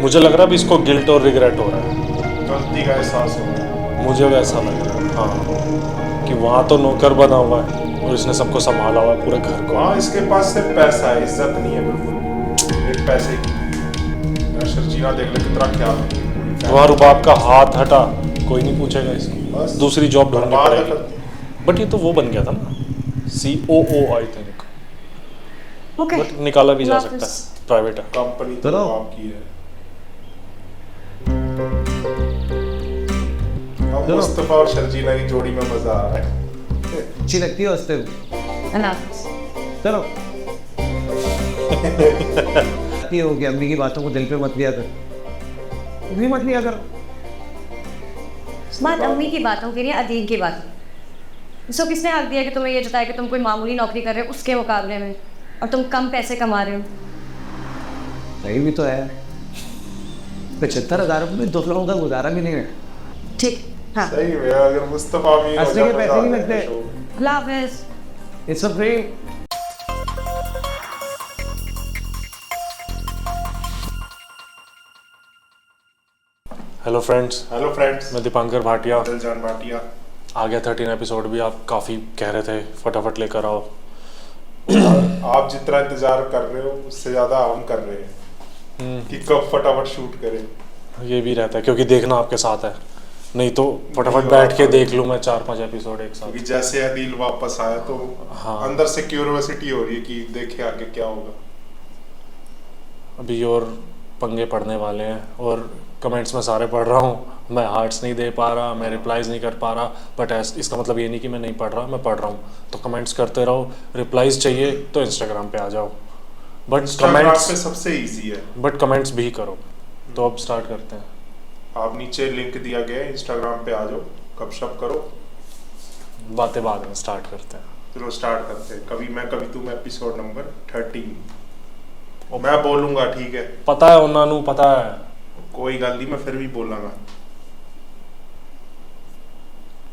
मुझे लग रहा है अभी इसको गिल्ट और रिग्रेट हो रहा है। गलती का एहसास हो रहा मुझे वैसा लग रहा है, हाँ, कि वहाँ तो नौकर बना हुआ है और इसने सबको संभाला हुआ है पूरे घर है। को। हाँ, इसके पास सिर्फ पैसा है, इज्जत नहीं है बिल्कुल, एक पैसे की। शर्जीना देख ले कितना ख्याल है। वहाँ रुबाब का हाथ हटा, कोई नहीं पूछेगा इसको, बस दूसरी जॉब ढूंढनी बर्बाद पड़ेगी। बट ये तो वो बन गया था ना, COO I think, okay but निकाला भी जा सकता है, प्राइवेट है। कंपनी तो चलो। आपकी है। अब चलो। मुस्तफा और शर्जीना की जोड़ी में मजा आ रहा है। अच्छी लगती है उससे। अल्लाह चलो ये हो गया, अम्मी की बातों को दिल पे मत लिया कर, भी मत लिया कर। बात अम्मी की बातों की नहीं, अदील की बात। इसको किसने हक दिया कि तुम्हें ये जताया कि तुम कोई मामूली नौकरी कर रहे हो उसके मुकाबले में, और तुम कम पैसे कमा रहे हो? सही भी तो है, 75,000 में 2 लोगों का गुजारा भी नहीं है। ठीक, हाँ, सही में अगर मुस्तफा अमीर हो असली के जाए, पैसे नहीं मजा आ लगते। जाए। अल्लाह हाफिज़। It's a free. Hello friends, hello friends, मैं दीपांकर भाटिया। दिलजान भाटिया। आ गया 13 एपिसोड भी, आप काफ़ी कह रहे थे फटाफट लेकर आओ। आप जितना इंतजार कर रहे हो उससे ज्यादा हम कर रहे हैं कि कब फटाफट शूट करें। ये भी रहता है क्योंकि देखना आपके साथ है, नहीं तो फटाफट नहीं, बैठ के आप- देख लूँ मैं 4-5 एपिसोड एक साथ। क्योंकि जैसे अदील वापस आया तो हाँ। अंदर से क्यूरियोसिटी हो रही है कि देखे आगे क्या होगा। अभी और पंगे पड़ने वाले हैं, और कमेंट्स में सारे पढ़ रहा हूँ, मैं हार्ट्स नहीं दे पा रहा, मैं रिप्लाईज नहीं कर पा रहा, बट इसका मतलब ये नहीं कि मैं नहीं पढ़ रहा, मैं पढ़ रहा हूँ। तो कमेंट्स करते रहो, रिप्लाईज चाहिए तो इंस्टाग्राम पे आ जाओ, बट इंस्टाग्राम कमेंट्स पे सबसे इजी है। कमेंट्स भी करो। तो अब स्टार्ट करते हैं। आप नीचे लिंक दिया गया है, इंस्टाग्राम पे आ जाओ, गपशप करो। बातें बाद में स्टार्ट करते हैं। चलो स्टार्ट करते हैं। कभी मैं कभी तुम, एपिसोड नंबर 13। और मैं बोलूंगा, ठीक है? पता है उन्होंने, पता है। कोई गल नहीं, मैं फिर भी बोलांगा।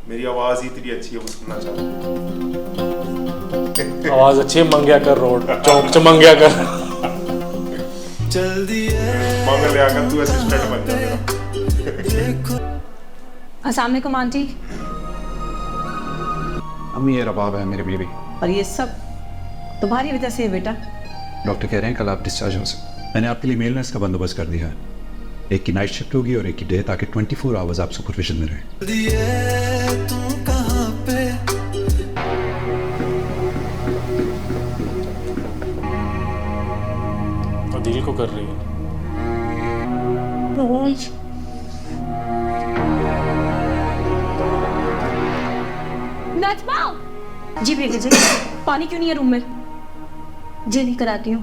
मेरी आवाज ही इतनी अच्छी है, वो सुनना चाहता। आवाज अच्छी है, मंगया कर रोड चौक च मंगया कर। मंग लिया कर, तू असिस्टेंट बन जा मेरा। अस्सलाम वालेकुम आंटी। अम्मी ये रबाब है मेरी बीवी। और ये सब तुम्हारी वजह से है बेटा। डॉक्टर कह रहे हैं कल आप डिस्चार्ज हो सकते। मैंने आपके लिए मेल नर्स का बंदोबस्त कर दिया है। एक की नाइट शिफ्ट होगी और एक की डे, ताकि 24 आवर्स आप सुपरविजन में रहें। अदील को कर रही है। नजमा, जी बेटे जी। पानी क्यों नहीं है रूम में? जी नहीं कराती हूँ।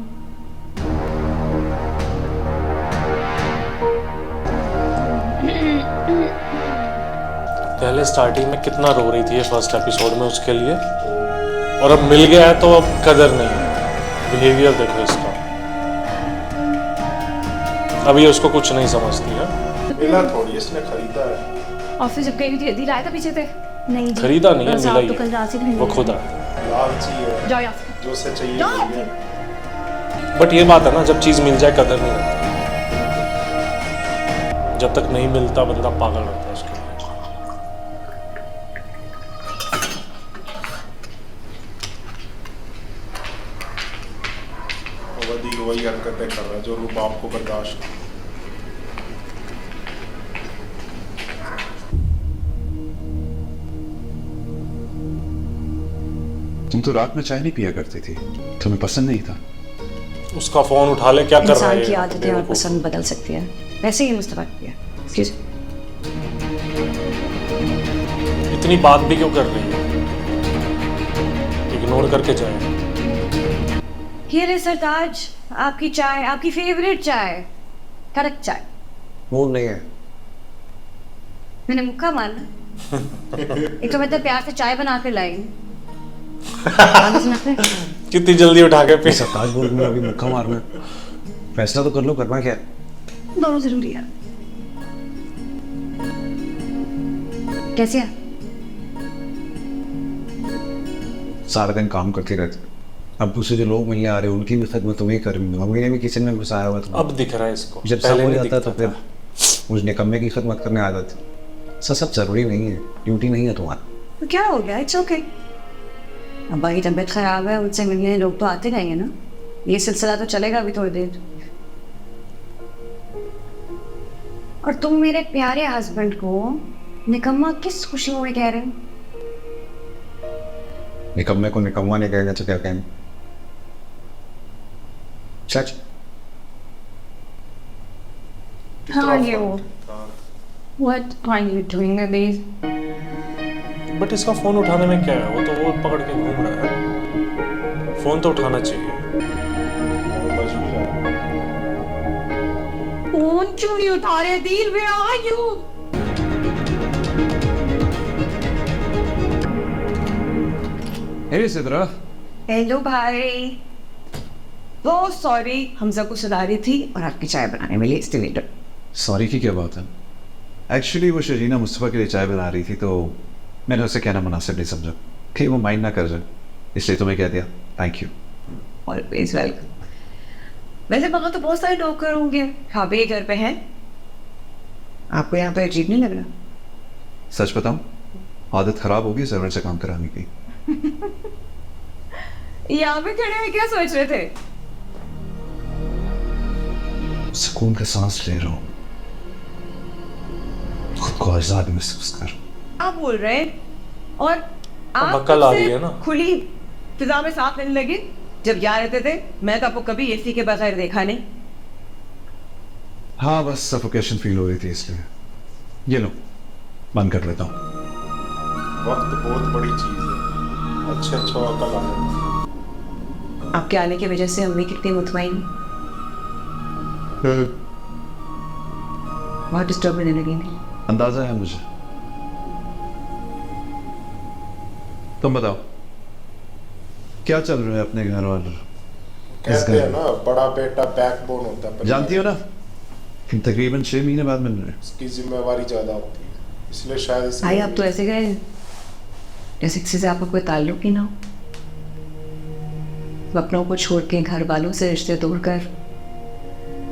पहले स्टार्टिंग में कितना रो रही थी ये फर्स्ट एपिसोड में उसके लिए, और अब मिल गया है तो अब कदर नहीं है। बिहेवियर देखो इसका, अब ये उसको कुछ नहीं समझती है। मिला थोड़ी, इसने खरीदा है। ऑफिस जब गई थी अदील आया था पीछे से। नहीं जी, खरीदा नहीं है, बस मिला आप ही तो कल है। रात से नहीं वो मिले। खुद आया। लालची है, जाओ यहाँ से। जो से चाहिए जाओ। मिल गया। बट ये बात है ना, जब चीज मिल जाए कदर नहीं रहती, जब तक नहीं मिलता बंदा पागल रहता है उसके लिए। और अदील वही हरकतें कर रहा है जो रूबाब को बर्दाश्त नहीं। तुम तो रात में चाय नहीं पिया करती थी, तुम्हें पसंद नहीं था। उसका फोन उठा ले, क्या कर रहा है इंसान की ये? आदतें और पसंद बदल सकती है, वैसे ही मुस्तफा किया। Excuse me। इतनी बात भी क्यों कर रही है? इग्नोर करके जाए। Here is सरताज, आपकी चाय, आपकी फेवरेट चाय, कड़क चाय। मूड नहीं है। मैंने मुक्का मारना। एक तो मैं तो प्यार से चाय बना के लाई। कितनी जल्दी उठा के पी। सरताज बोल रही हूँ अभी मुक्का मारना। फैसला तो कर लो, करना क्या है? दोनों जरूरी है। कैसे है? सारा दिन काम करते रहते, अब दूसरे जो लोग मिलने आ रहे हैं उनकी भी खिदमत तुम्हें कर रही हूँ। मम्मी ने भी किचन में घुसाया हुआ था। अब दिख रहा है इसको, जब सब पहले हो नहीं जाता दिखता तो फिर था। मुझे निकम्मे की खिदमत करने आ जाती। सब जरूरी नहीं है, ड्यूटी नहीं है तुम्हारा। तो क्या हो गया? It's okay. अब्बा की तबीयत खराब है, उनसे मिलने लोग तो आते रहेंगे ना, ये सिलसिला तो चलेगा अभी थोड़ी देर। और तुम मेरे प्यारे हस्बैंड को निकम्मा किस खुशी में कह रहे हो? निकम्मे को निकम्मा नहीं कहेगा तो क्या कहेंगे? सच। हाँ ये वो What are you doing अभी? बट इसका फोन उठाने में क्या है, वो पकड़ के घूम रहा है। फोन तो उठाना चाहिए। और बज भी रहा है। फोन क्यों नहीं उठा रहे दिल? Where are you? Hey Sidra, hello भाई। वो सॉरी, हमजा को सुना रही थी और आपकी चाय बनाने में लेट लेटर। सॉरी की क्या बात है? एक्चुअली वो शरीना मुस्तफ़ा के लिए चाय बना रही थी तो मैंने उसे कहना मुनासिब नहीं समझा कि वो माइंड ना कर जाए, इसलिए तुम्हें कह दिया। Thank you. Always welcome. वैसे वहाँ तो बहुत सारे नौकर होंगे, हाँ भी घर पे हैं। आपको यहाँ पे अजीब नहीं लग रहा? सच बताऊं, आदत खराब होगी सर्वेंट से काम कराने की। यहाँ पे खड़े हैं क्या सोच रहे थे? सुकून का सांस ले रहा हूँ, खुद को आजाद महसूस कर। आप बोल रहे हैं और आप अक्ल आ रही मुझसे है ना। खुली फिजा में सांस लेने लगे। जब यहाँ रहते थे मैं तो आपको कभी एसी के बगैर देखा नहीं। हाँ बस सफोकेशन फील हो रही थी इसलिए। ये लो बंद कर लेता हूँ। वक्त बहुत बड़ी चीज है, अच्छा अकल आ जाता। आपके आने की वजह से अम्मी कितनी मुतमईन, बहुत डिस्टर्ब होने लगी नहीं। अंदाजा है मुझे। तुम बताओ क्या चल रहा है अपने घर और इस कहते हैं घर? ना, बड़ा बेटा बैकबोन होता है। जानती हो ना, तकरीबन 6 महीने बाद मिल रहे हैं। इसकी जिम्मेवारी ज्यादा होती है, इसलिए शायद इसलिए भाई आप तो ऐसे गए जैसे किसी से आपका कोई ताल्लुक ही ना हो। अपनों को छोड़ के, घर वालों से रिश्ते तोड़कर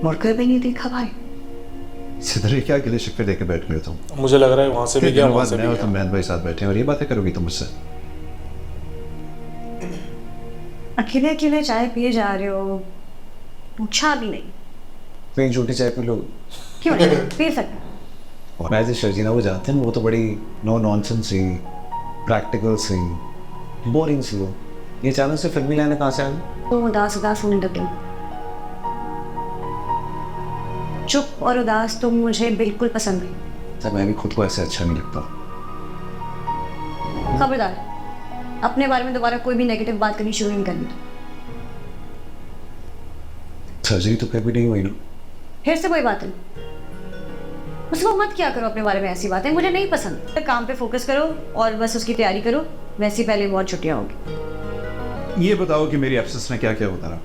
मुड़कर भी नहीं देखा भाई। सिद्धरे क्या गिले शिकवे देके बैठ गए तुम? मुझे लग रहा है वहां से भी गया, वहां से मैं भी और तुम गया। बहन भाई साथ बैठे हैं और ये बातें करोगी तुम मुझसे? अकेले अकेले चाय पिए जा रहे हो, पूछा भी नहीं। कहीं छोटी चाय पी लो। क्यों नहीं पी सकते? और मैं जो शर्जीना वो जाते हैं वो तो बड़ी नो नॉनसेंस सी, प्रैक्टिकल सी, बोरिंग सी हो। ये अचानक से फिल्मी लाने कहाँ से आ गई? तुम उदास उदास होने लगे। चुप और उदास तुम मुझे बिल्कुल पसंद नहीं। तब मैं भी खुद को ऐसे अच्छा नहीं लगता। खबरदार, अपने बारे में दोबारा कोई भी नेगेटिव बात करनी शुरू नहीं करनी। सर्जरी तो कभी नहीं हुई ना। फिर से कोई बात नहीं, उसको मत क्या करो अपने बारे में ऐसी बातें, मुझे नहीं पसंद। काम पे फोकस करो और बस उसकी तैयारी करो, वैसे पहले बहुत छुट्टियां होगी। ये बताओ कि मेरी एब्सेंस में क्या क्या होता रहा?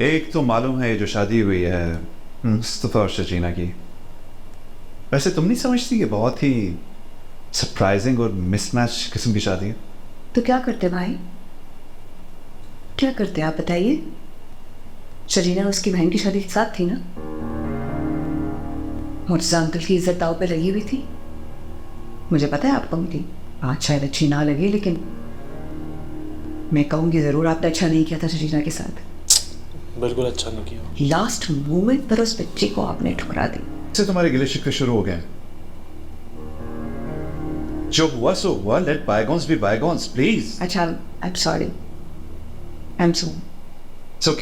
एक तो मालूम है ये जो शादी हुई है मुस्तफ़ा और शजीना की, वैसे तुम नहीं समझती कि बहुत ही सरप्राइजिंग और मिसमैच किस्म की शादी है? तो क्या करते भाई, क्या करते आप बताइए? शरीना उसकी बहन की शादी के साथ थी ना, मुर्जा अंकल की इज्जत दाव पे लगी हुई थी। मुझे पता है आपको मेरी बात शायद अच्छी ना लगी, लेकिन मैं कहूँगी ज़रूर आपने अच्छा नहीं किया था शरीना के साथ। बिल्कुल अच्छा नहीं किया। लास्ट मोमेंट पर उस बच्चे को आपने ठुकरा दी। इससे तुम्हारे गिले शिकवे शुरू हो गए। जो हुआ सो हुआ, let bygones be bygones please. अच्छा, I am sorry, I am so.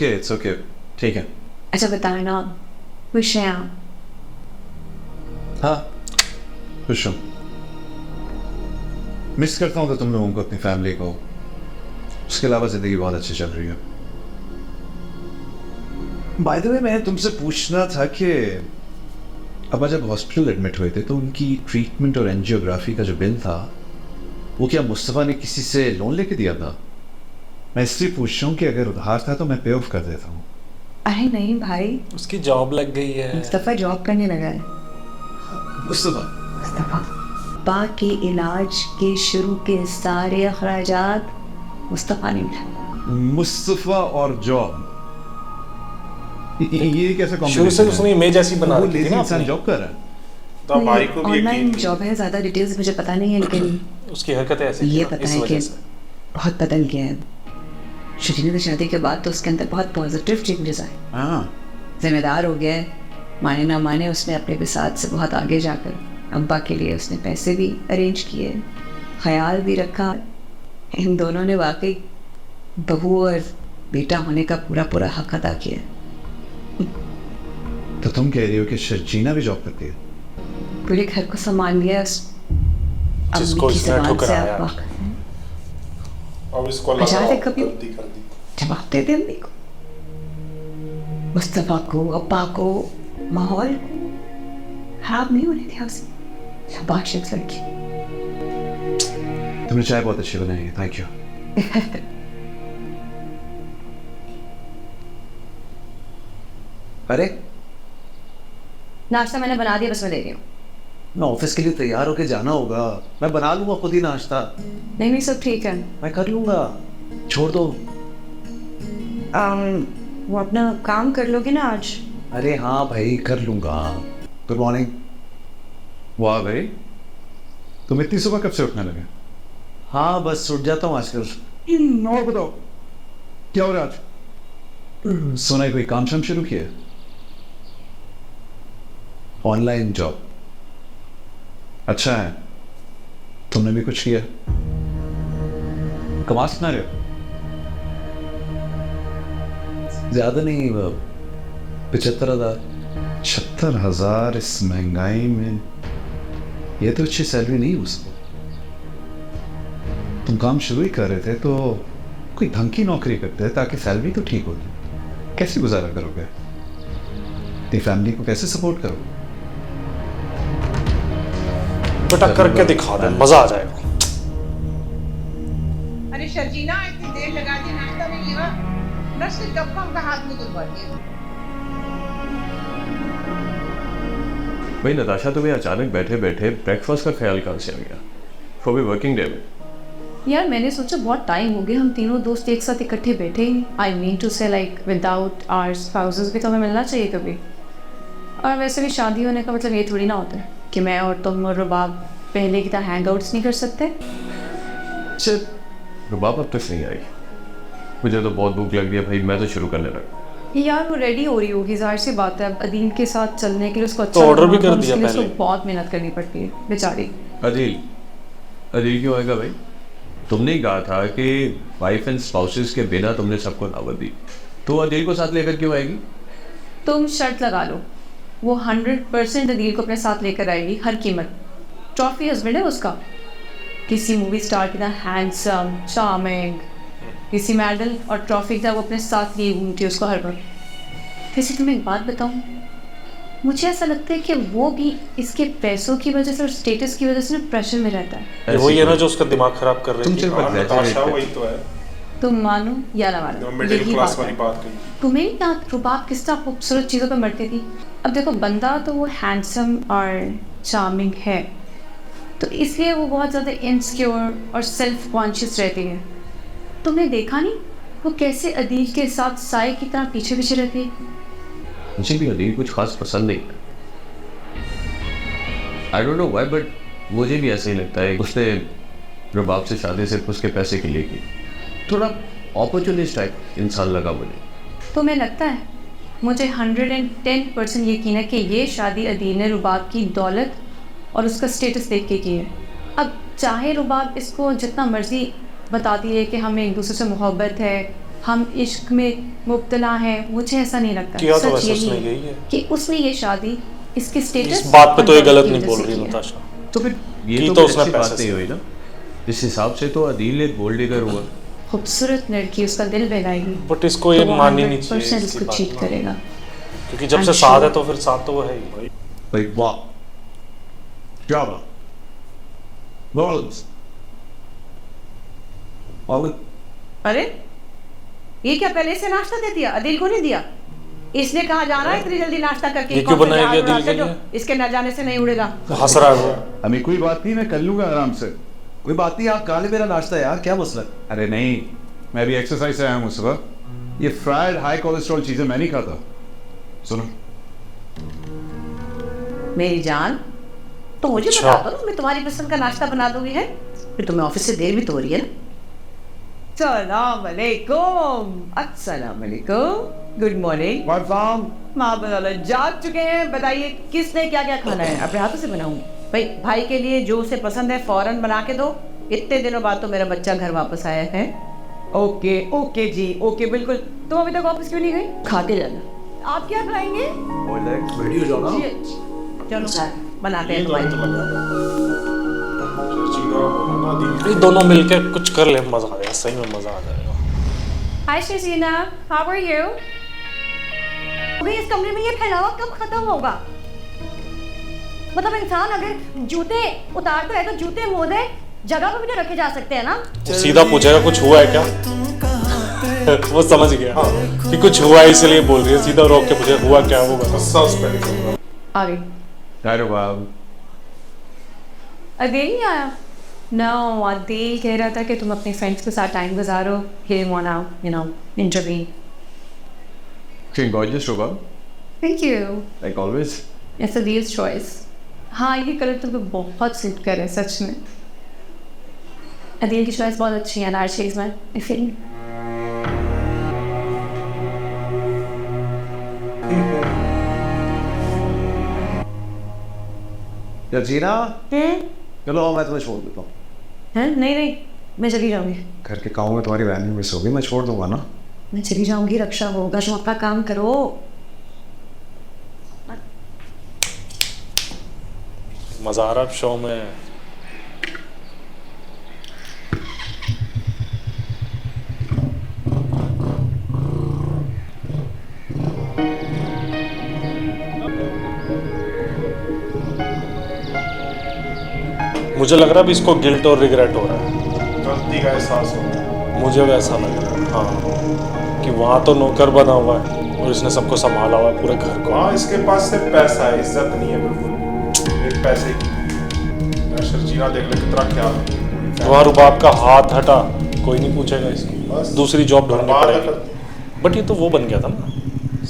It's okay, ठीक है। अच्छा बताए ना, खुश हैं आप? हाँ खुश हूँ। मिस करता हूँ तो तुम लोगों को, अपनी फैमिली को। उसके अलावा जिंदगी बहुत अच्छी चल रही है। बाय द वे मैंने तुमसे पूछना था कि अब जब हॉस्पिटल एडमिट हुए थे तो उनकी ट्रीटमेंट और एंजियोग्राफी का जो बिल था वो क्या मुस्तफ़ा ने किसी से लोन लेके दिया था? मैं इसलिए पूछ रहा हूँ कि अगर उधार था तो मैं पे ऑफ कर देता हूँ। अरे नहीं भाई, उसकी जॉब लग गई है। मुस्तफ़ा जॉब करने लगा है। मुस्तफ़ा पा के इलाज के शुरू के सारे अखराजात मुस्तफ़ा ने उठाए। मुस्तफा और जॉब, ये कैसा शुरू से उसने इमेज ऐसी बना वो रखी थी लेजी ना इंसान अपनी। जॉब कर रहा है। तो अब भाई को भी यकीन ऑनलाइन नहीं। जॉब है, ज़्यादा डिटेल्स मुझे पता नहीं है, लेकिन उसकी हरकतें ऐसी थी ये ना, पता इस है वजह कि से। बहुत बदल गया है। शरीना की शादी के बाद तो उसके अंदर बहुत पॉजिटिव चेंजेस आए, हाँ, जिम्मेदार हो गया है। माने ना माने उसने अपने विसात से बहुत आगे जाकर अब्बा के लिए उसने पैसे भी अरेंज किए, ख्याल भी रखा। इन दोनों ने वाकई बहू और बेटा होने का पूरा पूरा हक अदा किया। तो तुम कह रही हो कि शर्जीना भी जॉब करती है? पूरे घर को संभाल लिया उस जिसको अम्मी की इसने ज़बान से ठुकराया। अब्बा। अब इसको अच्छा लगा है कभी- गलती कर दी। जवाब दे दे अम्मी को, मुस्तफा को, अब्बा को, माहौल को खराब नहीं होने दिया उसे। शाबाश इस लड़की। तुमने चाय बहुत अच्छी बनाई है, थैंक यू। अरे नाश्ता मैंने बना दिया, बस मैं दे रही हूँ। मैं ऑफिस के लिए तैयार होके जाना होगा, मैं बना लूंगा खुद ही नाश्ता, नहीं नहीं सब ठीक है। मैं कर लूंगा, छोड़ दो। वो अपना काम कर लोगे ना आज? अरे हाँ भाई कर लूंगा। Good morning. वाह भाई, तुम इतनी सुबह कब से उठने लगे? हाँ बस उठ जाता हूँ आजकल। और बताओ क्या हो रहा है आज? सुना है कोई काम शाम शुरू किया है? Online job. अच्छा है, तुमने भी कुछ किया? कमा कितना रहे हो? ज्यादा नहीं, 75,000। 76,000 इस महंगाई में? ये तो अच्छी सैलरी नहीं उसको। तुम काम शुरू ही कर रहे थे तो कोई ढंग की नौकरी करते ताकि सैलरी तो ठीक होती। कैसे गुजारा करोगे? अपनी फैमिली को कैसे सपोर्ट करोगे? बेटा करके दिखा दे, मजा आ जाएगा। अरे शर्जीना, इतनी देर लगा दी, नाश्ता नहीं हुआ। रस से कब का हाथ में दुलवा दिया। भाई नताशा, तुम्हें अचानक बैठे बैठे ब्रेकफास्ट का ख्याल कहाँ से आ गया? वो भी वर्किंग डे में। यार मैंने सोचा बहुत टाइम हो गया हम तीनों दोस्त एक साथ इकट्ठे बैठे ही। आई मीन टू से लाइक विदाउट आवर स्पाउसेस भी तो हमें मिलना चाहिए कभी। और वैसे भी शादी होने का मतलब ये थोड़ी ना होता है कि मैं और तुम और रुबाब पहले की तरह हैंग आउट्स नहीं कर सकते। रुबाब अब तक नहीं आई। मुझे तो बहुत भूख लग रही है भाई, मैं तो शुरू करने लगा। यार वो रेडी हो रही होगी, जाहिर सी बात है। अब अदील के साथ चलने के लिए उसको अच्छा तो ऑर्डर भी लगना कर होगा, दिया उसके लिए उसको पहले। बहुत मेहनत करनी पड़ती है बेचारी। अदील क्यों आएगा भाई? तुमने ही कहा था कि वाइफ एंड स्पाउसेस के बिना तुमने सबको दावत दी, तो अदील को साथ लेकर क्यों आएगी? तुम शर्त लगा लो, वो 100% अदील को अपने साथ लेकर आएगी, हर कीमत। ट्रॉफी हस्बैंड है उसका, किसी मूवी स्टार की तरह हैंडसम, चार्मिंग, किसी मेडल और ट्रॉफी की तरह वो अपने साथ लिए घूमती है उसको हर वक्त। वैसे तुम्हें एक बात बताऊं, मुझे ऐसा लगता है कि वो भी इसके पैसों की वजह से और स्टेटस की वजह से ना प्रेशर में रहता है। ये वही है ना जो उसका दिमाग खराब कर तुम रही थी। सिर्फ हाँ, नताशा exaggerate वही तो है, तुम मानो या ना मानो, मिडिल यही क्लास बात वाली है। बात कही। तुम्हें नहीं याद रुबाब किस तरह खूबसूरत चीज़ों पर मरती थी? अब देखो बंदा तो वो हैंडसम और चार्मिंग है, तो इसलिए वो बहुत ज़्यादा इनसिक्योर और सेल्फ कॉन्शियस रहती है। तुमने देखा नहीं वो कैसे अदील के साथ साए की तरह पीछे पीछे रहती है? मुझे भी अदील कुछ खास पसंद नहीं है। I don't know why, but मुझे भी ऐसा ही लगता है। उसने रुबाब से शादी सिर्फ उसके पैसे के लिए की। थोड़ा अपॉर्चुनिस्ट टाइप इंसान लगा मुझे। तुम्हें लगता है? मुझे 110% यकीन है कि ये शादी अदील ने रुबाब की दौलत और उसका स्टेटस देख के की है। अब चाहे रुबाब इसको जितना मर्जी बताती है कि हमें एक दूसरे से मोहब्बत है, हम इश्क में मुब्तला हैं, मुझे ऐसा नहीं लगता। किया तो सच वैसे यही उसने है यही है। कि उसने ये शादी इसके स्टेटस इस बात पे और तो ये दौलत गलत की नहीं वजह बोल से रही की है। नताशा। तो फिर ये की तो तो कोई उसने अच्छी बात पैसे नहीं से। हुई ना। इस हिसाब से तो अदील एक गोल्ड डिगर हुआ। खूबसूरत लड़की उसका दिल बहलाएगी, बट इसको ये तो वो माननी नहीं चाहिए 100% इसकी उसको बात चीट ना। करेगा। क्योंकि जब I'm से साथ है sure। तो फिर साथ तो वो है ही। भाई वाह, क्या बात, और अरे ये क्या पहले से नाश्ता दे दिया? अदील को नहीं दिया? इसने कहा जाना है इतनी जल्दी नाश्ता करके? ये क्यों कौन सा बनाया जहाज गया उड़ाते अदील के जो लिए? इसके न जाने से नहीं उड़ेगा। हंस रहा है वो। हमें कोई बात नहीं, मैं कर लूंगा आराम से। कोई बात नहीं, आप खा ले मेरा नाश्ता यार, क्या मसला है? अरे नहीं, मैं भी एक्सरसाइज से आया हूँ सुबह। ये फ्राइड हाई कोलेस्ट्रॉल चीज़ें मैं नहीं खाता। सुनो, मेरी जान, तो मुझे अच्छा। बता दो, मैं तुम्हारी पसंद का नाश्ता बना दूंगी है, फिर तुम्हें ऑफिस से देर भी तो हो रही है ना। सलाम अलैकुम, अस्सलाम अलैकुम, गुड मॉर्निंग। माँ बनाना जाग चुके हैं, बताइए किसने क्या क्या खाना है? अपने हाथों से बनाऊंगी भाई। भाई के लिए जो उसे पसंद है फौरन बना के दो। इतने दिनों बाद तो मेरा बच्चा घर वापस आया है। ओके ओके जी, ओके बिल्कुल। तुम अभी तक वापस क्यों नहीं गई? खा के जाना। आप क्या खाएंगे? चलो सर, बनाते हैं तुम्हारे लिए। ये दोनों मिलके कुछ कर ले, मजा आ जाएगा, सही में मजा आ जाएगा। हाय शर्जीना, हाउ आर यू? अभी इस कमरे में ये फैलावा कब खत्म होगा? मतलब इंसान अगर जूते उतार तो है तो जूते मुंह दे, जगह पे भी तो रखे जा सकते हैं ना। सीधा पूछेगा कुछ हुआ है क्या? वो समझ गया कि कुछ हुआ है इसलिए बोल रही है। सीधा रोक के पूछे हुआ क्या, वो बता। सस्पेंड आ गई। बाब, अदील नहीं आया? नो, अदील कह रहा था कि तुम अपने फ्रेंड्स के साथ टाइम गुजारो। He didn't wanna, you know, intervene. gorgeous Rubab, Thank you. like always. It's Adil's choice. हाँ, ये कलर तुम्हें बहुत सूट कर है सच में। अदील की चॉइस बहुत अच्छी है नार शेड्स में। I feel जर्जीना, चलो मैं तुम्हें छोड़ देता हूँ। हैं? नहीं नहीं, मैं चली जाऊंगी। घर के कामों में तुम्हारी बहन भी मिस होगी, मैं छोड़ दूंगा ना। मैं चली जाऊंगी, रक्षा होगा। तुम अपना काम करो। मजा आ रहा है शो में। मुझे लग रहा है अभी इसको गिल्ट और रिग्रेट हो रहा है। गलती का एहसास हो रहा है। मुझे वैसा लग रहा है, हाँ, कि वहाँ तो नौकर बना हुआ है और इसने सबको संभाला हुआ है, पूरे घर को। हाँ, इसके पास सिर्फ पैसा है, इज्जत नहीं है बिल्कुल। एक पैसे की। यार शर्जीना देख ले कितना ख्याल है। वहाँ रुबाब का हाथ हटा, कोई नहीं पूछेगा इसको। बस। दूसरी जॉब ढूंढनी बर्बाद पड़ेगी। कर- बट ये तो वो बन गया था ना,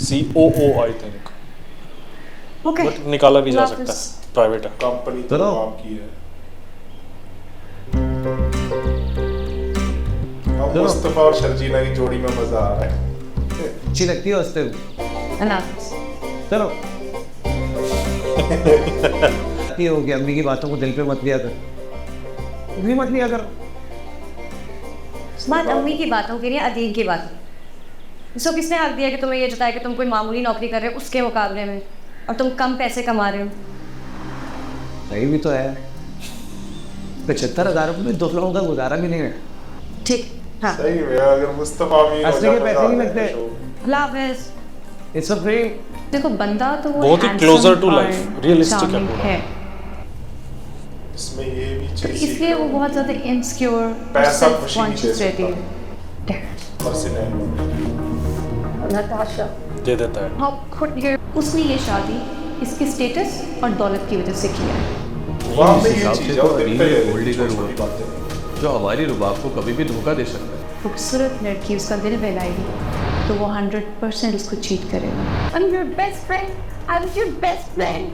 COO I think. Okay. But निकाला भी जा अल्लाह सकता हाफिज़। है, प्राइवेट है। कंपनी तो चलो। आपकी है। अब चलो। मुस्तफा और शर्जीना की जोड़ी में मजा आ रहा है। अच्छी लगती है हंसते हुए। अल्लाह हाफिज़। चलो। ये हो गया, अम्मी की बातों को दिल पे मत लिया कर। भी मत लिया कर। बात अम्मी की बातों की नहीं, अदील की बात। इसको किसने हक दिया कि तुम्हें ये जताया कि तुम कोई मामूली नौकरी कर रहे हो उसके मुकाबले में, और तुम कम पैसे कमा रहे हो? सही भी तो है। 75,000 रुपये में 2 लोगों का गुजारा भी नहीं है। ठीक, हाँ। सही में अगर मुस्तफा अमीर हो हंसने के जाए, पैसे मजा नहीं आ लगते। जाए। अल्लाह हाफिज़। It's a free. देखो बंदा तो वो बहुत ही handsome closer to और life, realistic है charming पूरा। है, इसमें ये भी तो चीज इसलिए वो बहुत ज़्यादा इनसिक्योर, पैसा खुशी नहीं दे कॉन्शियस रहती है। नताशा, दे देता है। how could you? उसने ये शादी इसके स्टेटस और दौलत की वजह से किया है। वहाँ पे इस ये हिसाब चीज से है, तो वो दिल अदील पे ले एक गोल्ड लेती डिगर छोटी हुआ बातें। जो हमारी रुबाब को कभी भी धोखा दे सकता है। खूबसूरत लड़की उसका दिल बहलाएगी तो वो 100% उसको चीट करेगा। I'm your best friend. I was your best friend.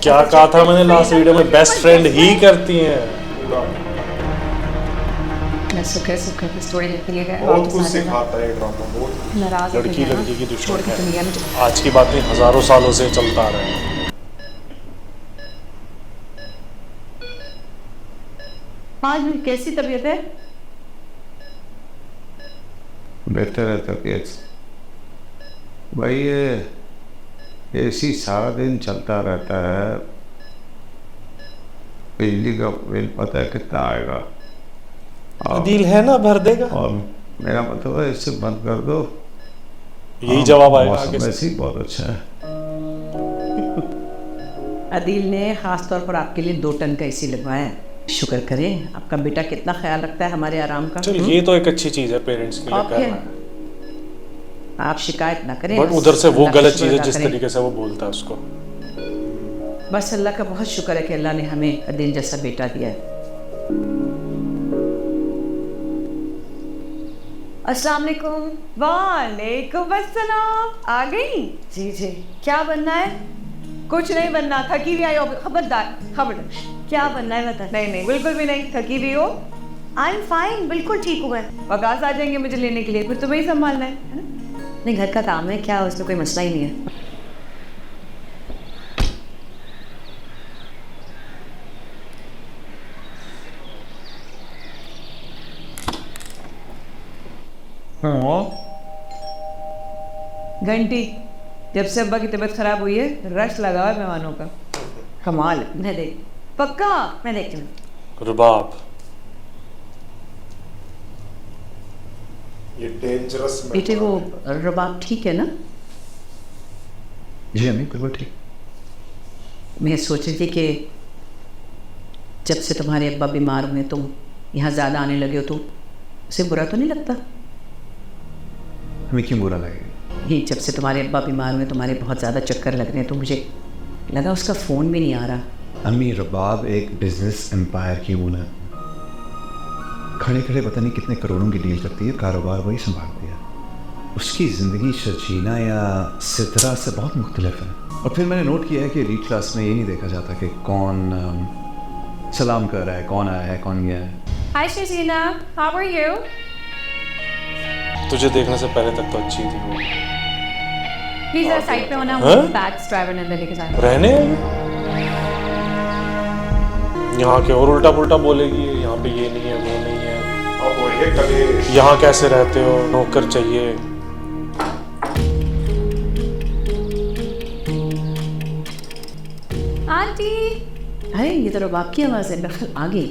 क्या कहा था मैंने लास्ट वीडियो में? बेस्ट फ्रेंड ही करती हैं। पूरा मैं सुखर की स्टोरी लिखने के लिए बहुत कुछ सिखाता है ये ड्रामा, बहुत। नाराज लड़की लड़की की दुश्मन छोड़ के चली गया है। मुझे। आज की बात नहीं, हजारों सालों से चलता आ रहा है। आज भी कैसी तबीयत है? बेहतर है तबीयत भाई। ये एसी सारा दिन चलता रहता है, बिजली का बिल पता है कितना आएगा। दिल है ना, भर देगा। और मेरा मतलब है इसे बंद कर दो। यही जवाब आएगा मौसम आगे से। वैसे ही बहुत अच्छा है। अदील ने खास तौर पर आपके लिए 2 टन का एसी लगवाया है। शुक्र करें, आपका बेटा कितना ख्याल रखता है हमारे आराम का। चल ये तो एक अच्छी चीज है पेरेंट्स के लिए और फिर करना। आप शिकायत ना करें। बट बस उधर से वो अल्लाह का गलत शुक्र चीज है अदा जिस करें। तरीके से वो बोलता है उसको। बस अल्लाह का बहुत शुक्र है कि अल्लाह ने हमें अदील जैसा बेटा दिया है। अस्सलाम वालेकुम। वालेकुम अस्सलाम। आ गई? जी जी। क्या बनना है? कुछ नहीं बनना, थकी भी आई हो, खबरदार खबरदार। क्या बनना है बता। नहीं नहीं बिल्कुल भी नहीं, थकी भी हो। आई एम फाइन, बिल्कुल ठीक हूँ मैं। वकास आ जाएंगे मुझे लेने के लिए, फिर तुम्हें ही संभालना है ना? नहीं घर का काम है, क्या उसमें कोई मसला ही नहीं है। घंटी, जब से अब्बा की तबीयत खराब हुई है रश लगा हुआ है मेहमानों का। कमाल है। मैं देख पक्का मैं देखती हूँ। रुबाब, ये डेंजरस बेटे वो रबाब ठीक है ना? जी अम्मी बिल्कुल ठीक। मैं सोच रही थी कि जब से तुम्हारे अब्बा बीमार हुए तुम यहाँ ज़्यादा आने लगे हो तो उसे बुरा तो नहीं लगता? हमें क्यों बुरा लगेगा? ये जब से तुम्हारे अब्बा बीमार हुए तुम्हारे बहुत ज़्यादा चक्कर लग रहे हैं तो मुझे लगा उसका फ़ोन भी नहीं आ रहा। अम्मी रबाब एक बिजनेस एम्पायर की वून है, खड़े खड़े पता नहीं कितने करोड़ों की डील करती है, कारोबार वही संभालती है। उसकी ज़िंदगी शर्जीना या सिद्रा से बहुत मुख्तलिफ है। और फिर मैंने नोट किया है कि रीड क्लास में ये नहीं देखा जाता कि कौन सलाम कर रहा है, कौन आया है, कौन गया है। Hi Shazina, how are you? तुझे देखने से पहले तक तो अच्छी थी वो। प्लीज जरा साइड पे होना, हाँ? बैग्स ड्राइवर ने अंदर लेके जाना। रहने यहाँ के और उल्टा पुल्टा बोलेगी, यहाँ पे ये नहीं है वो नहीं है। अब बोलिए कल यहाँ कैसे रहते हो, नौकर चाहिए। आंटी, अरे ये तो रबाब की आवाज़ है, आ गई।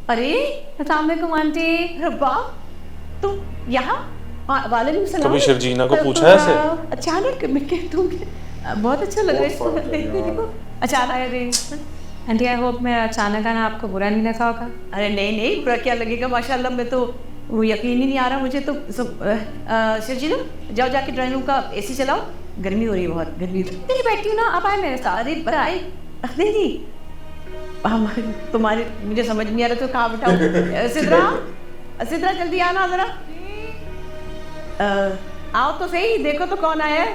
अरे अस्सलाम वालेकुम आंटी। रबाब तुम यहाँ? वालेकुम सलाम। कभी शर्जीना को पूछा है ऐसे? अचानक मैं कह तुम बहुत अच्छा लग रहा बहुत है देखने को। अचानक अरे आंटी आई होप मैं अचानक आना आपको बुरा नहीं लगा होगा। अरे नहीं नहीं बुरा क्या लगेगा, माशाल्लाह। मैं तो वो यकीन ही नहीं आ रहा मुझे तो। शर्जीना जाओ जाके ड्राइंग रूम का एसी चलाओ, गर्मी हो रही है बहुत, गर्मी। नहीं बैठी हूँ ना, आप आए मेरे साथ। अरे बताए नहीं नहीं हमारे तुम्हारे मुझे समझ नहीं आ रहा तो कहाँ बिठाऊं। सिद्रा सिद्रा जल्दी आना जरा। आओ तो सही, देखो तो कौन आया है।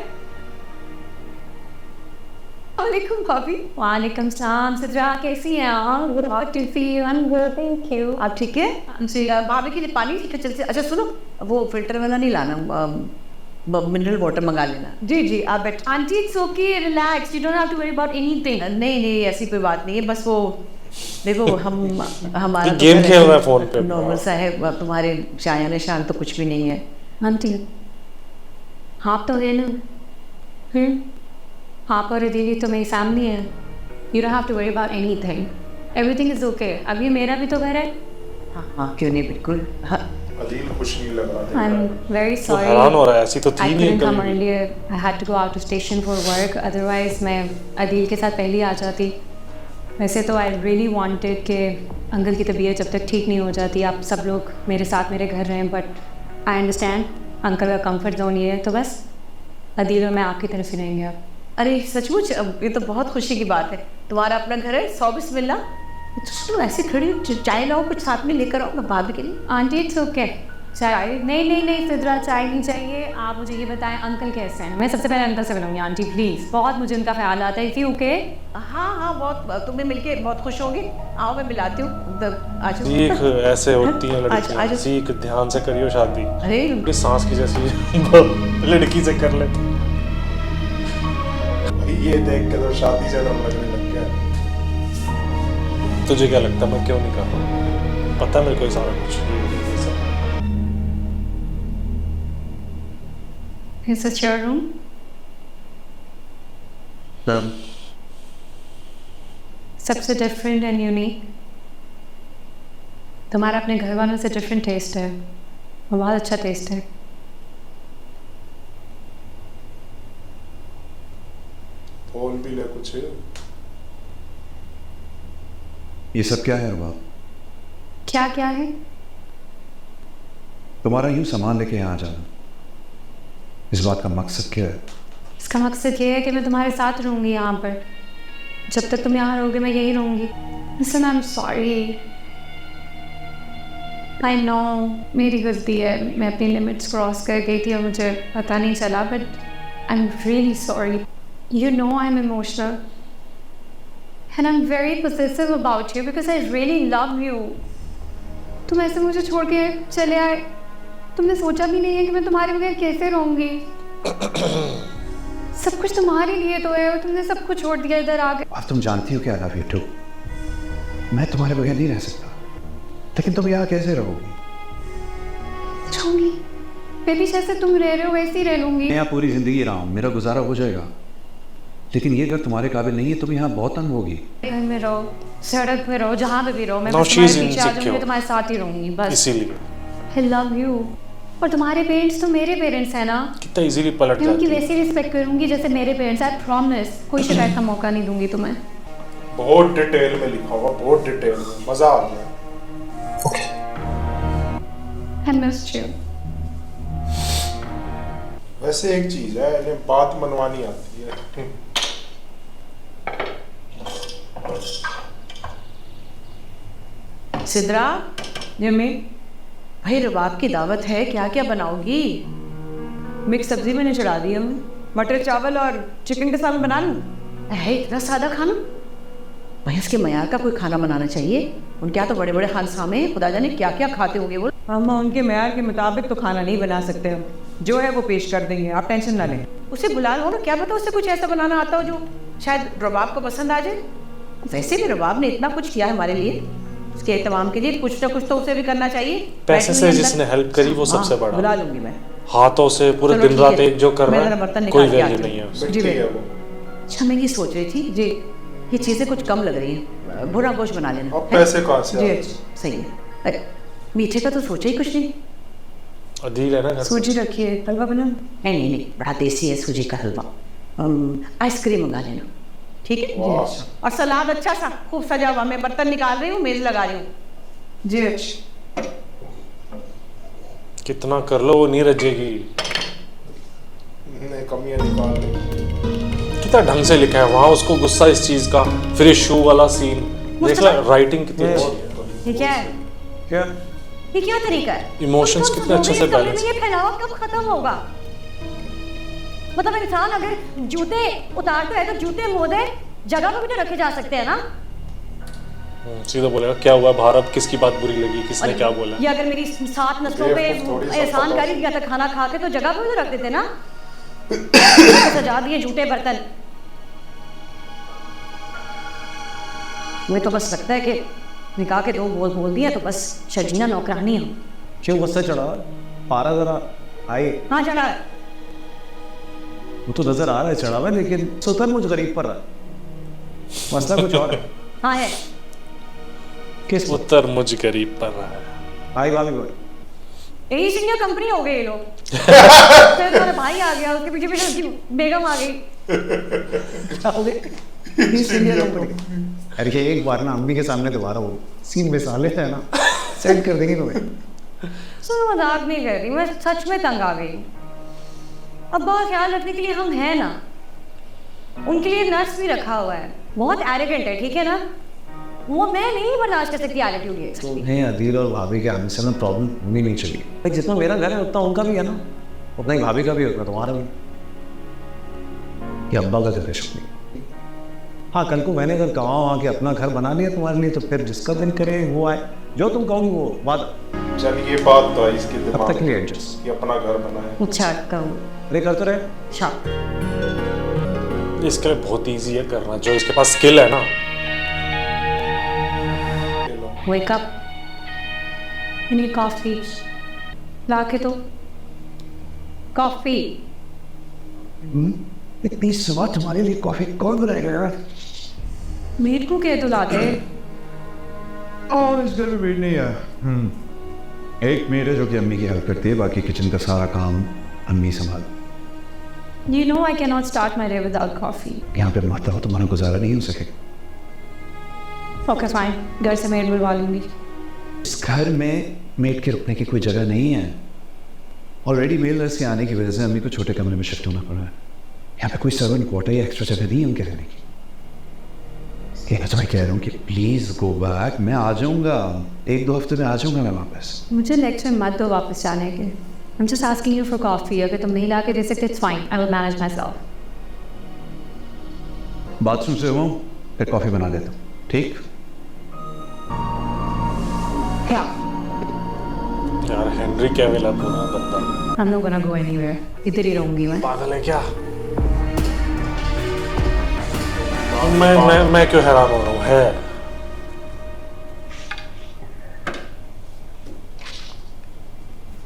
वालेकुम भाभी। वालेकुम सलाम। सिद्रा कैसी हैं आप? Good to see you. I am good, thank you. आप ठीक है? भाभी के लिए पानी ठीक है चल से। अच्छा सुनो, वो फिल्टर वाला नहीं लाना, मिनरल वाटर मंगा लेना। जी जी आप बैठ। Aunty it's okay, relax, you don't have to worry about anything. नहीं नहीं ऐसी कोई बात नहीं है, बस वो देखो हमारा गेम खेल रहा है फोन पे। नॉर्मल सा है, तुम्हारे शाया निशान तो कुछ भी नहीं है। आंटी आप तो है ना, आप और दीदी तो मेरी फैमिली है। You don't have to worry about anything, everything is okay. अब ये मेरा भी तो घर है। हाँ हाँ क्यों नहीं, बिल्कुल। हाँ अदील खुश नहीं लग रहा आई एम वेरी वो सॉरी। हैरान हो रहा है, ऐसी तो थी I नहीं couldn't come कल। earlier. I had to go out to station for work. Otherwise मैं अदील के साथ पहले ही आ जाती। वैसे तो आई रियली वांटेड कि अंकल की तबीयत जब तक ठीक नहीं हो जाती आप सब लोग मेरे साथ मेरे घर रहें, बट आई अंडरस्टैंड अंकल का कंफर्ट जोन ये है, तो बस अदील और मैं आपकी तरफ ही रहेंगे। आप अरे सचमुच ये तो बहुत खुशी की बात है, तुम्हारा अपना घर है, 100 बिस्मिल्लाह। तो सुनो ऐसे खड़ी चाय लाओ, कुछ साथ में लेकर आओ मैं भाभी के लिए। Aunty it's okay. चाय नहीं नहीं नहीं सिद्रा चाय नहीं चाहिए। आप मुझे ये बताएं अंकल कैसे हैं? मैं सबसे पहले अंकल से मिलूंगी आंटी प्लीज़, बहुत मुझे उनका ख्याल आता है। If okay. हाँ हाँ बहुत, तुम्हें मिलके बहुत खुश होंगे। आओ मैं मिलाती हूँ। आज सीख ऐसे होती हैं लड़कियां, आज- सीख ध्यान से करियो शादी। अरे ये सांस की जैसी लड़की से कर ले। ये देख के तो शादी से डर लगने लग गया। तुझे क्या लगता है मैं क्यों नहीं कर रहा? पता है मेरे को ये सारा कुछ। Is this your room? सबसे डिफरेंट एंड यूनिक। तुम्हारा अपने घर वालों से डिफरेंट टेस्ट है और बहुत अच्छा टेस्ट है। बोल भी ले कुछ। ये सब क्या है रबाब? क्या क्या है? तुम्हारा यूं सामान लेके यहाँ आ जाना, इस बात का मकसद क्या है? इसका मकसद ये है कि मैं तुम्हारे साथ रहूँगी यहाँ पर। जब तक तुम यहाँ रहोगे मैं यही रहूँगी। Listen I am sorry. I know मेरी गलती है, मैं अपनी लिमिट्स क्रॉस कर गई थी और मुझे पता नहीं चला, but I am really sorry. You know I am emotional and I am very possessive about you because I really love you. तुम ऐसे मुझे छोड़ के चले आए, तुमने सोचा भी नहीं है कि मैं तुम्हारे बगैर कैसे रहूँगी. सब कुछ तुम्हारे लिए तो है और तुमने सब कुछ छोड़ दिया इधर आके. अब तुम जानती हो क्या लव यू टू. मैं तुम्हारे बगैर नहीं रह सकता, लेकिन तुम यहाँ कैसे रहोगी? रहूंगी मैं भी, जैसे तुम रह रहे हो वैसे ही रह लूंगी. मैं यहाँ पूरी जिंदगी रहा हूँ, मेरा गुजारा हो जाएगा, लेकिन ये घर तुम्हारे काबिल नहीं है. तुम यहाँ बहुत तंग होगी. घर में रहो, सड़क पे रहो, जहाँ पे भी रहो, मैं Now बस she is तुम्हारे पीछे आ insecure. जाऊंगी, तुम्हारे साथ ही रहूंगी बस. इसीलिए आई लव यू. और तुम्हारे पेरेंट्स तो मेरे पेरेंट्स हैं ना, कितना इजीली पलट मैं उनकी जाती है. वैसी रिस्पेक्ट करूंगी जैसे मेरे पेरेंट्स. आई प्रॉमिस कोई शिकायत का मौका नहीं दूंगी तुम्हें. बहुत डिटेल में लिखा हुआ, बहुत डिटेल में, मजा आ गया. I miss you. वैसे एक चीज है, इन्हें बात मनवानी आती है. सिद्रा, यम्मी, भाई रबाब की दावत है, क्या क्या बनाओगी? मिक्स सब्जी मैंने चढ़ा दी हमने, मटर चावल और चिकन के साथ बना लूँ? है इतना सादा खाना? भाई उसके मयार का कोई खाना बनाना चाहिए. उनके यहाँ तो बड़े बड़े खानसामे हैं, खुदा जाने क्या क्या खाते होंगे वो. हम उनके मयार के मुताबिक तो खाना नहीं बना सकते हम. जो है वो पेश कर देंगे, आप टेंशन ना लें. उसे बुला लो ना, क्या पता उसे कुछ ऐसा बनाना आता हो जो शायद रबाब को पसंद आ जाए. वैसे भी रबाब ने इतना कुछ किया है हमारे लिए, उसके एहतमाम के लिए कुछ ना कुछ तो उसे भी करना चाहिए. पैसे से जिसने हेल्प करी वो सबसे बड़ा. बुला लूंगी मैं. हाथों से पूरे चलो दिन ठीक रात है, एक जो कर मैं रहा जरा बर्तन है कोई निकाल के वैल्यू आती नहीं है हूँ. उसे. जी ठीक है बिल्कुल. वो. अच्छा मैं ये सोच रही थी जी, ये चीज़ें कुछ कम लग रही हैं, भुना गोश्त बना लेना. अब पैसे कहाँ से जी आए? अच्छा, सही है. अरे मीठे का तो सोचा ही कुछ नहीं. अदील है ना घर से. सूजी रखिए, हलवा बना. नहीं नहीं नहीं, बड़ा देसी है सूजी का हलवा. आइसक्रीम मंगा लेना, ठीक है. वाह. और सलाद अच्छा सा खूब सजा हुआ. मैं बर्तन निकाल रही हूँ, मेज लगा रही हूँ. जी अच्छा. कितना कर लो वो नहीं रजेगी. नहीं, कमियां निकाल ली. कितना ढंग से लिखा है वहाँ, उसको गुस्सा इस चीज का. फिर शू वाला सीन देख ला, राइटिंग कितनी अच्छी है. ये क्या है? क्या? ये क्या तरीका है? इमोशंस कितने अच्छे से कमरे बैलेंस. में ये फैलावा कब खत्म होगा? मतलब इंसान अगर जूते उतारता है तो जूते मोदे जगह पर भी तो रखे जा सकते हैं ना. सीधा बोलेगा क्या हुआ भारत, किसकी बात बुरी लगी, किसने क्या बोला. ये अगर मेरी 7 नस्लों पे थोड़ी सा एहसान पता- कर दिया था खाना खा के तो जगह पर भी तो रख देते ना. सजा दिए जूते बर्तन. मुझे तो बस लगता है कि निकाह के 2 बोल दिया तो बस शर्जीना नौकरानी हम. क्यों गुस्सा चढ़ा? पारा जरा आई. हाँ चढ़ा है. वो तो नजर आ रहा है चढ़ा हुआ, लेकिन सुतर मुझ गरीब पर रहा है. मसला कुछ और है. हाँ है. किस उत्तर मुझ गरीब पर रहा है. आई भाभी बोल. यही सीनियर कंपनी हो गई ये लोग. फिर तुम्हारा भाई आ गया, उसके पीछे पीछे उसकी बेगम आ गई. अरे ये एक बार ना अम्मी के सामने दोबारा वो सीन में साले है ना, सेट कर देंगे तुम्हें. सुनो मजाक नहीं कर रही, मैं सच में तंग आ गई. अब्बा का ख्याल रखने के लिए हम हैं ना, उनके लिए नर्स भी रखा हुआ है. बहुत एरोगेंट है, ठीक है ना. वो मैं नहीं बर्दाश्त कर सकती एटीट्यूड ये. तुम्हें अदील और भाभी के आने से ना प्रॉब्लम होनी नहीं चाहिए. भाई जितना मेरा घर है उतना उनका भी है ना, उतना ही भाभी का भी होगा, तुम्हारा भी. ये अब्बा का घर है शुक्रिया. हाँ कल को मैंने अगर कहा वहाँ कि अपना घर बना लिया तुम्हारे लिए, तो फिर जिसका दिन करे वो आए, जो तुम कहोगी वो वादा. चल ये बात तो है इसके तब दिमाग तक के लिए में एडजस्ट. कि अपना घर बनाए. अच्छा कहूँ अरे करते रहे. शाप. इसके लिए बहुत इजी है करना, जो इसके पास स्किल है ना. Wake up. I need coffee. ला के तो. Coffee. इतनी सुबह तुम्हारे लिए कॉफी कौन बनाएगा यार? मेरे को कह तो ला दे. और इस घर में भीड़ नहीं है. एक मेड है जो कि अम्मी की हेल्प करती है, बाकी किचन का सारा काम अम्मी संभाल. You know I cannot start my day without coffee. यहाँ पे मत रहो, तुम्हारा गुजारा नहीं हो सकेगा. Okay fine. घर से मेड बुलवा लूंगी. इस घर में मेड के रुकने की कोई जगह नहीं है. ऑलरेडी मेल नर्स के आने की वजह से अम्मी को छोटे कमरे में शिफ्ट होना पड़ा है. यहाँ पे कोई सर्वेंट क्वार्टर या एक्स्ट्रा जगह नहीं है उनके रहने की. मैं तुम्हें कह रहा हूँ कि प्लीज गो बैक, मैं आ जाऊंगा, 1-2 हफ्ते में आ जाऊंगा मैं वापस। मुझे लेक्चर मत दो वापस जाने के। I'm just asking you for coffee. अगर तुम नहीं ला के दे सकते, it's fine. I will manage myself. Bathroom से हूँ, फिर कॉफी बना देता हूँ, ठीक? क्या? यार हेनरी कैविल है पूरा बंदा, I'm not gonna go anywhere. इधर ही रहूंगी मैं। पागल है क्या? मैं क्यों हैरान हो रहा हूँ? है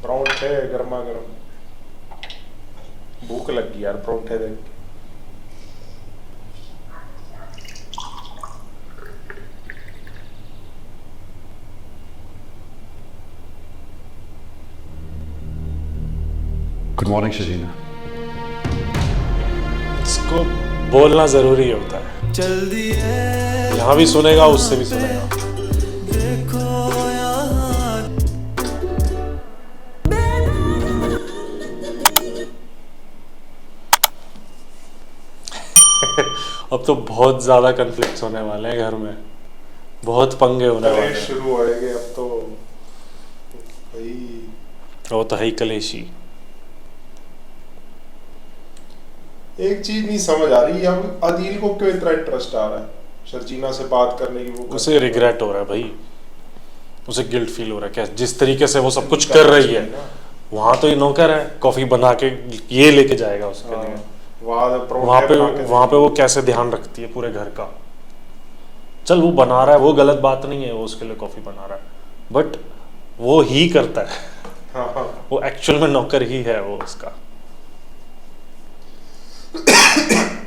परोंठे गर्मा गर्म, भूख लगी यार परोंठे देख के। Good morning Shajina. इसको बोलना जरूरी होता है, यहाँ भी सुनेगा, उससे भी सुनेगा। अब तो बहुत ज्यादा कन्फ्लिक्ट्स होने वाले हैं घर में, बहुत पंगे होने वाले कलेश हैं। शुरू होएंगे अब तो भाई। वो तो है ही कलेशी। एक चीज नहीं समझ आ रही, अब अदील को क्यों इतना इंटरेस्ट आ रहा है शर्जीना से बात करने की? वो उसे रिग्रेट हो रहा है भाई, उसे गिल्ट फील हो रहा है। क्या जिस तरीके से वो सब कुछ कर रही है, वहां तो ये नौकर है, कॉफी बना के ये लेके जाएगा उसके लिए। वहां पे वो कैसे ध्यान रखती है पूरे घर का। चल वो बना रहा है, वो गलत बात नहीं है, वो उसके लिए कॉफी बना रहा है, बट वो ही करता है। हाँ। वो एक्चुअल में नौकर ही है वो उसका।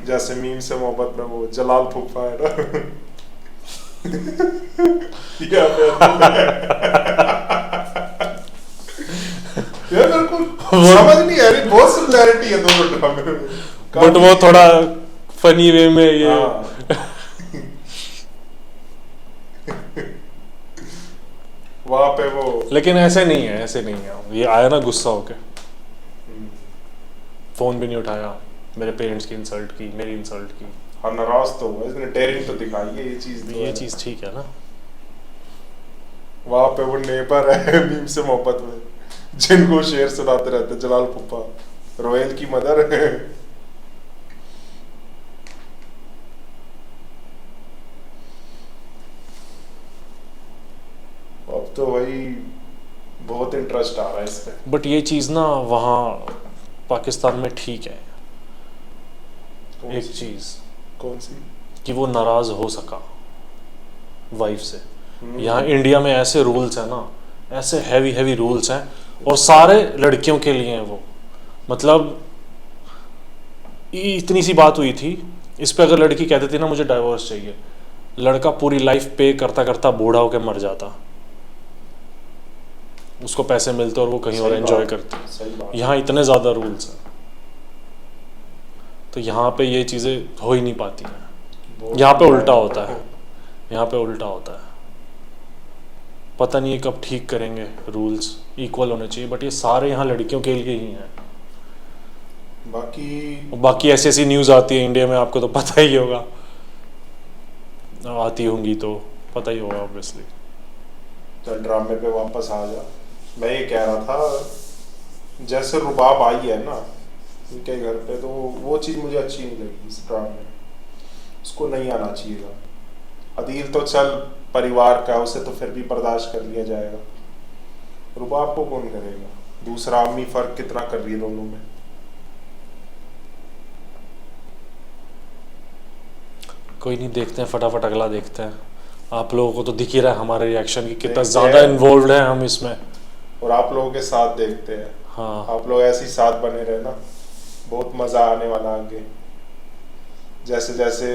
जैसे मीम से मोहब्बत में वो जलाल फूफा है ना। यार मेरे को समझ नहीं आ रही, बहुत सिमिलैरिटी है दोनों ड्रामे में, बट वो थोड़ा फनी वे में ये वहां पे वो, लेकिन ऐसे नहीं है, ऐसे नहीं है। ये आया ना गुस्सा होके, फोन भी नहीं उठाया, मेरे पेरेंट्स की इंसल्ट की, मेरी इंसल्ट की। हाँ नाराज तो हुआ, इसने डेयरिंग तो दिखाई है, ये चीज तो ये है। चीज ठीक है ना। वहां पे वो नेबर है मीम से मोहब्बत में, जिनको शेर सुनाते रहते जलाल फूफा, रोयल की मदर है। अब तो वही बहुत इंटरेस्ट आ रहा है इसमें। बट ये चीज ना वहाँ पाकिस्तान में ठीक है, एक चीज कौन सी? कि वो नाराज हो सका वाइफ से। यहाँ इंडिया में ऐसे रूल्स हैं ना, ऐसे हैवी हैवी रूल्स हैं, और सारे लड़कियों के लिए हैं वो। मतलब इतनी सी बात हुई थी इस पे, अगर लड़की कहती थी ना मुझे डाइवोर्स चाहिए, लड़का पूरी लाइफ पे करता करता बूढ़ा होकर मर जाता, उसको पैसे मिलते और वो कहीं और एंजॉय करती। सही बात। यहाँ इतने ज़्यादा रूल्स हैं, तो यहाँ पे ये चीज़ें हो ही नहीं पाती हैं। यहाँ पे उल्टा होता है, यहाँ पे उल्टा होता है। पता नहीं कब ठीक करेंगे, रूल्स इक्वल होने चाहिए, बट ये सारे यहाँ लड़कियों के लिए ही हैं। बाकी ऐसी ऐसी न्यूज़ आती है इंडिया में, आपको तो पता ही होगा, आती होंगी तो पता ही होगा ऑब्वियसली। चल ड्रामे पे वापस आ जा। मैं ये कह रहा था, जैसे रुबाब आई है ना उनके घर पे, तो वो चीज़ मुझे अच्छी नहीं लगी इस ड्रामे में। उसको नहीं आना चाहिए था। अदील तो चल परिवार का, उसे तो फिर भी बर्दाश्त कर लिया जाएगा, रुबाब को कौन करेगा? दूसरा अम्मी फर्क कितना कर रही है दोनों में। कोई नहीं, देखते हैं, फटाफट अगला देखते हैं। आप लोगों को तो दिख ही रहा है हमारे रिएक्शन की कितना ज़्यादा इन्वॉल्व हैं हम इसमें, और आप लोगों के साथ देखते हैं। हाँ आप लोग ऐसे ही साथ बने रहे ना, बहुत मज़ा आने वाला आगे। जैसे जैसे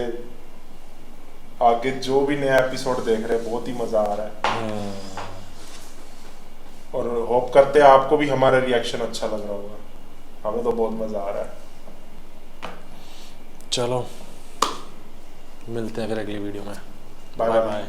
आगे जो भी नया एपिसोड देख रहे हैं, बहुत ही मज़ा आ रहा है, और होप करते हैं आपको भी हमारा रिएक्शन अच्छा लग रहा होगा। हमें तो बहुत मज़ा आ रहा है। चलो मिलते हैं फिर अगली वीडियो में। Bye bye bye. बाय।